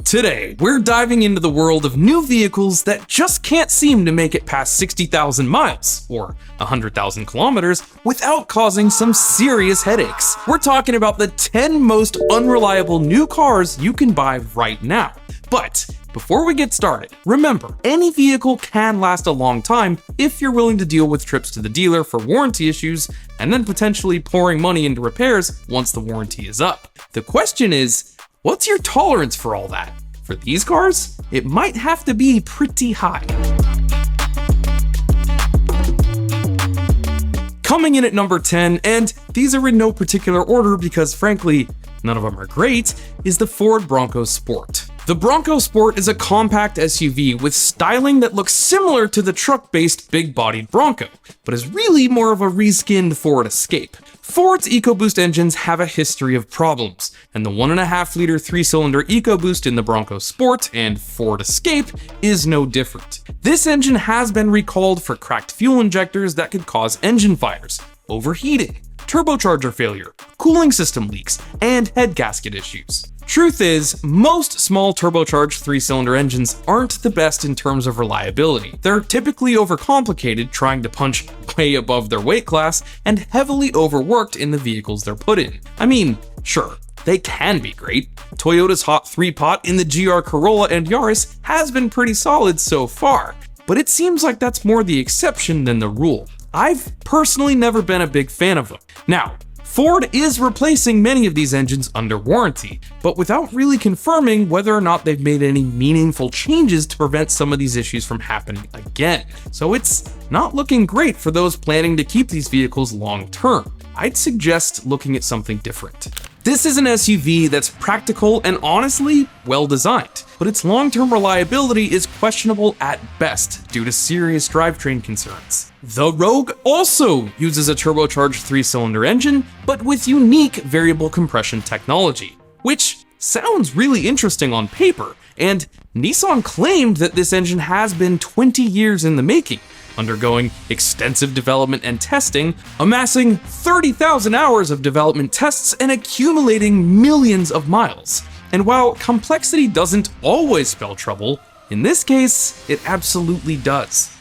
Today, we're diving into the world of new vehicles that just can't seem to make it past 60,000 miles, or 100,000 kilometers, without causing some serious headaches. We're talking about the 10 most unreliable new cars you can buy right now. But before we get started, remember, any vehicle can last a long time if you're willing to deal with trips to the dealer for warranty issues, and then potentially pouring money into repairs once the warranty is up. The question is, what's your tolerance for all that? For these cars, it might have to be pretty high. Coming in at number 10, and these are in no particular order because frankly, none of them are great, is the Ford Bronco Sport. The Bronco Sport is a compact SUV with styling that looks similar to the truck-based big-bodied Bronco, but is really more of a reskinned Ford Escape. Ford's EcoBoost engines have a history of problems, and the 1.5-liter 3-cylinder EcoBoost in the Bronco Sport and Ford Escape is no different. This engine has been recalled for cracked fuel injectors that could cause engine fires, overheating, turbocharger failure, cooling system leaks, and head gasket issues. Truth is, most small turbocharged 3-cylinder engines aren't the best in terms of reliability. They're typically overcomplicated, trying to punch way above their weight class, and heavily overworked in the vehicles they're put in. I mean, sure, they can be great. Toyota's hot 3-pot in the GR Corolla and Yaris has been pretty solid so far, but it seems like that's more the exception than the rule. I've personally never been a big fan of them. Now, Ford is replacing many of these engines under warranty, but without really confirming whether or not they've made any meaningful changes to prevent some of these issues from happening again. So it's not looking great for those planning to keep these vehicles long term. I'd suggest looking at something different. This is an SUV that's practical and honestly well designed, but its long-term reliability is questionable at best due to serious drivetrain concerns. The Rogue also uses a turbocharged 3-cylinder engine, but with unique variable compression technology, which sounds really interesting on paper, and Nissan claimed that this engine has been 20 years in the making, undergoing extensive development and testing, amassing 30,000 hours of development tests and accumulating millions of miles. And while complexity doesn't always spell trouble, in this case, it absolutely does.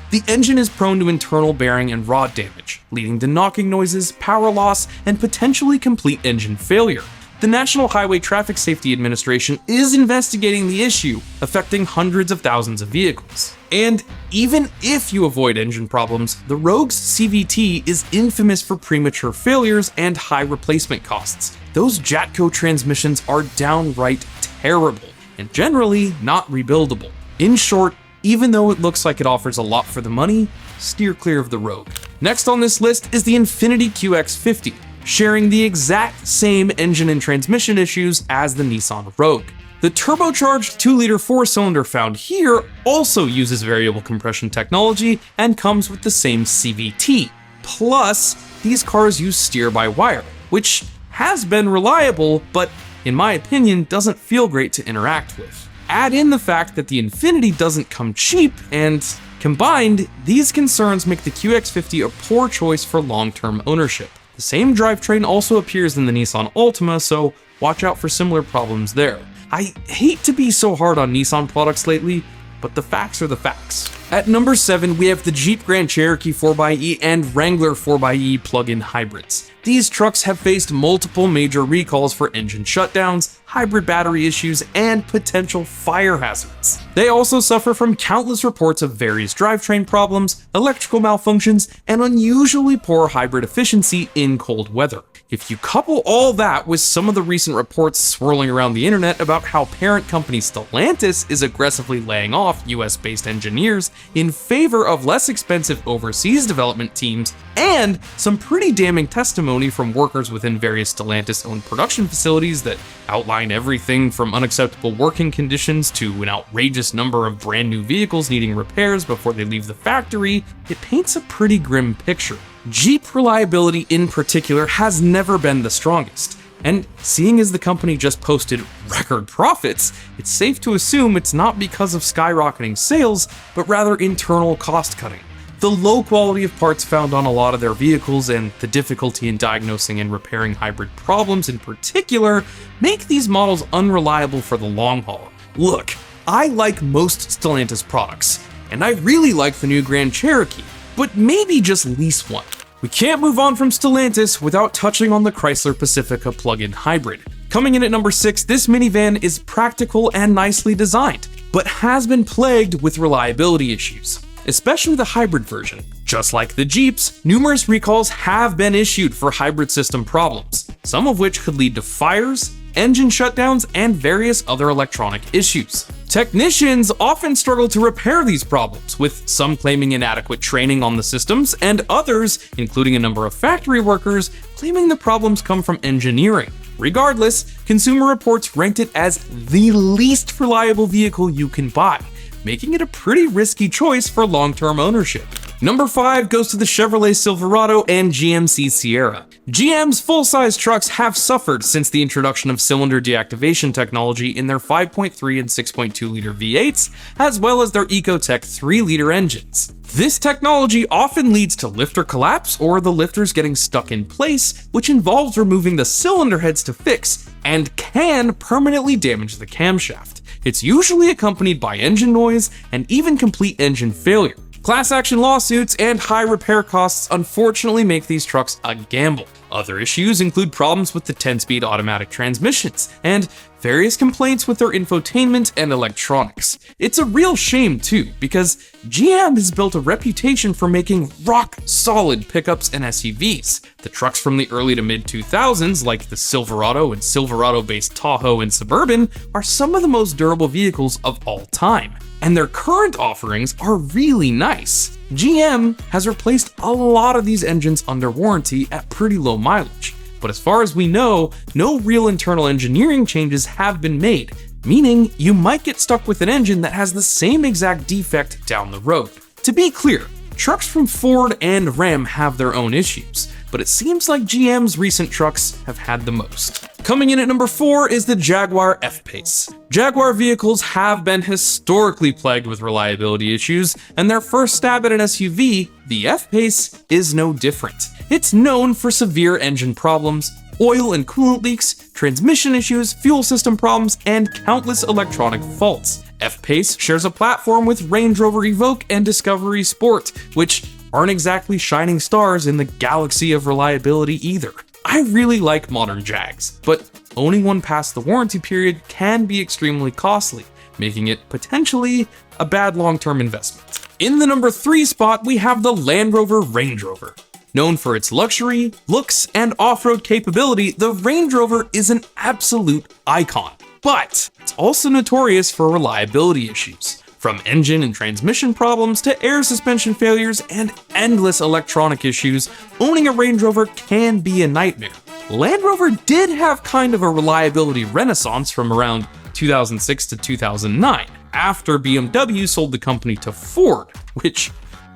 The engine is prone to internal bearing and rod damage, leading to knocking noises, power loss, and potentially complete engine failure. The National Highway Traffic Safety Administration is investigating the issue, affecting hundreds of thousands of vehicles. And even if you avoid engine problems, the Rogue's CVT is infamous for premature failures and high replacement costs. Those Jatco transmissions are downright terrible, and generally not rebuildable. In short, even though it looks like it offers a lot for the money, steer clear of the Rogue. Next on this list is the Infiniti QX50, sharing the exact same engine and transmission issues as the Nissan Rogue. The turbocharged 2-liter 4-cylinder found here also uses variable compression technology and comes with the same CVT. Plus, these cars use steer-by-wire, which has been reliable, but in my opinion, doesn't feel great to interact with. Add in the fact that the Infiniti doesn't come cheap, and combined, these concerns make the QX50 a poor choice for long-term ownership. The same drivetrain also appears in the Nissan Altima, so watch out for similar problems there. I hate to be so hard on Nissan products lately, but the facts are the facts. At number 7, we have the Jeep Grand Cherokee 4xe and Wrangler 4xe plug-in hybrids. These trucks have faced multiple major recalls for engine shutdowns, hybrid battery issues, and potential fire hazards. They also suffer from countless reports of various drivetrain problems, electrical malfunctions, and unusually poor hybrid efficiency in cold weather. If you couple all that with some of the recent reports swirling around the internet about how parent company Stellantis is aggressively laying off US-based engineers in favor of less expensive overseas development teams, and some pretty damning testimony from workers within various Stellantis-owned production facilities that outline everything from unacceptable working conditions to an outrageous number of brand new vehicles needing repairs before they leave the factory, it paints a pretty grim picture. Jeep reliability in particular has never been the strongest, and seeing as the company just posted record profits, it's safe to assume it's not because of skyrocketing sales, but rather internal cost cutting. The low quality of parts found on a lot of their vehicles and the difficulty in diagnosing and repairing hybrid problems in particular make these models unreliable for the long haul. Look, I like most Stellantis products, and I really like the new Grand Cherokee, but maybe just lease one. We can't move on from Stellantis without touching on the Chrysler Pacifica plug-in hybrid. Coming in at number 6, this minivan is practical and nicely designed, but has been plagued with reliability issues, especially the hybrid version. Just like the Jeeps, numerous recalls have been issued for hybrid system problems, some of which could lead to fires, engine shutdowns, and various other electronic issues. Technicians often struggle to repair these problems, with some claiming inadequate training on the systems, and others, including a number of factory workers, claiming the problems come from engineering. Regardless, Consumer Reports ranked it as the least reliable vehicle you can buy, making it a pretty risky choice for long-term ownership. Number 5 goes to the Chevrolet Silverado and GMC Sierra. GM's full-size trucks have suffered since the introduction of cylinder deactivation technology in their 5.3 and 6.2-liter V8s, as well as their Ecotec 3-liter engines. This technology often leads to lifter collapse or the lifters getting stuck in place, which involves removing the cylinder heads to fix and can permanently damage the camshaft. It's usually accompanied by engine noise and even complete engine failure. Class action lawsuits and high repair costs unfortunately make these trucks a gamble. Other issues include problems with the 10-speed automatic transmissions and various complaints with their infotainment and electronics. It's a real shame too, because GM has built a reputation for making rock-solid pickups and SUVs. The trucks from the early to mid-2000s, like the Silverado and Silverado-based Tahoe and Suburban, are some of the most durable vehicles of all time. And their current offerings are really nice. GM has replaced a lot of these engines under warranty at pretty low mileage, but as far as we know, no real internal engineering changes have been made, meaning you might get stuck with an engine that has the same exact defect down the road. To be clear, trucks from Ford and Ram have their own issues, but it seems like GM's recent trucks have had the most. Coming in at number 4 is the Jaguar F-Pace. Jaguar vehicles have been historically plagued with reliability issues, and their first stab at an SUV, the F-Pace, is no different. It's known for severe engine problems, oil and coolant leaks, transmission issues, fuel system problems, and countless electronic faults. F-Pace shares a platform with Range Rover Evoque and Discovery Sport, which aren't exactly shining stars in the galaxy of reliability either. I really like modern Jags, but owning one past the warranty period can be extremely costly, making it potentially a bad long-term investment. In the number 3 spot, we have the Land Rover Range Rover. Known for its luxury, looks, and off-road capability, the Range Rover is an absolute icon. But it's also notorious for reliability issues. From engine and transmission problems to air suspension failures and endless electronic issues, owning a Range Rover can be a nightmare. Land Rover did have kind of a reliability renaissance from around 2006 to 2009, after BMW sold the company to Ford, which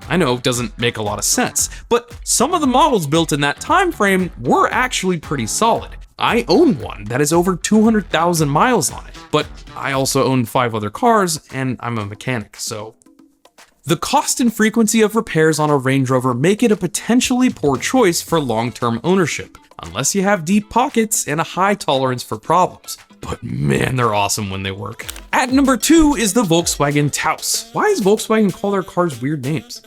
I know doesn't make a lot of sense, but some of the models built in that time frame were actually pretty solid. I own one that has over 200,000 miles on it, but I also own 5 other cars and I'm a mechanic, so. The cost and frequency of repairs on a Range Rover make it a potentially poor choice for long-term ownership, unless you have deep pockets and a high tolerance for problems. But man, they're awesome when they work. At number 2 is the Volkswagen Taos. Why does Volkswagen call their cars weird names?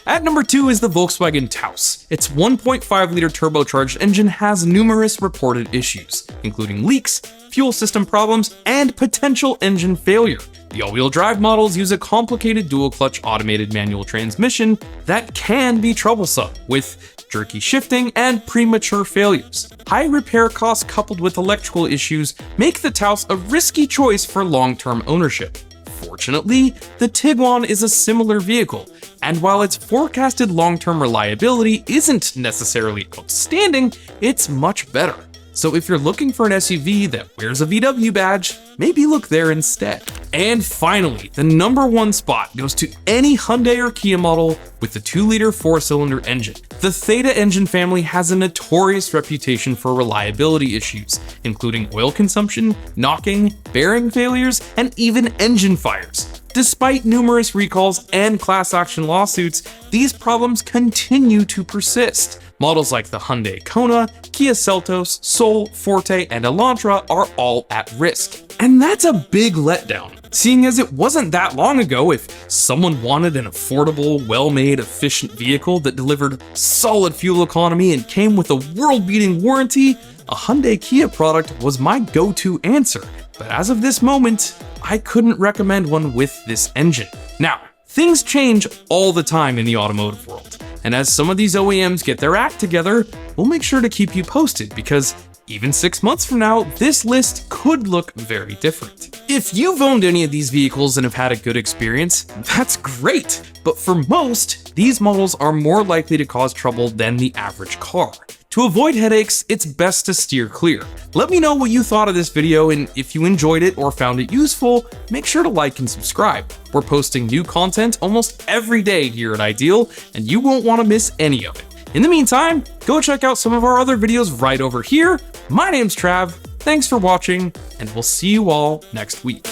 At number 2 is the Volkswagen Taos. Its 1.5-liter turbocharged engine has numerous reported issues, including leaks, fuel system problems, and potential engine failure. The all-wheel drive models use a complicated dual-clutch automated manual transmission that can be troublesome, with jerky shifting and premature failures. High repair costs coupled with electrical issues make the Taos a risky choice for long-term ownership. Fortunately, the Tiguan is a similar vehicle, and while its forecasted long-term reliability isn't necessarily outstanding, it's much better. So if you're looking for an SUV that wears a VW badge, maybe look there instead. And finally, the number 1 spot goes to any Hyundai or Kia model with the 2-liter 4-cylinder engine. The Theta engine family has a notorious reputation for reliability issues, including oil consumption, knocking, bearing failures, and even engine fires. Despite numerous recalls and class action lawsuits, these problems continue to persist. Models like the Hyundai Kona, Kia Seltos, Soul, Forte, and Elantra are all at risk. And that's a big letdown, seeing as it wasn't that long ago if someone wanted an affordable, well-made, efficient vehicle that delivered solid fuel economy and came with a world-beating warranty, a Hyundai Kia product was my go-to answer. But as of this moment, I couldn't recommend one with this engine. Now, things change all the time in the automotive world, and as some of these OEMs get their act together, we'll make sure to keep you posted because even 6 months from now, this list could look very different. If you've owned any of these vehicles and have had a good experience, that's great. But for most, these models are more likely to cause trouble than the average car. To avoid headaches, it's best to steer clear. Let me know what you thought of this video, and if you enjoyed it or found it useful, make sure to like and subscribe. We're posting new content almost every day here at Ideal, and you won't want to miss any of it. In the meantime, go check out some of our other videos right over here. My name's Trav, thanks for watching, and we'll see you all next week.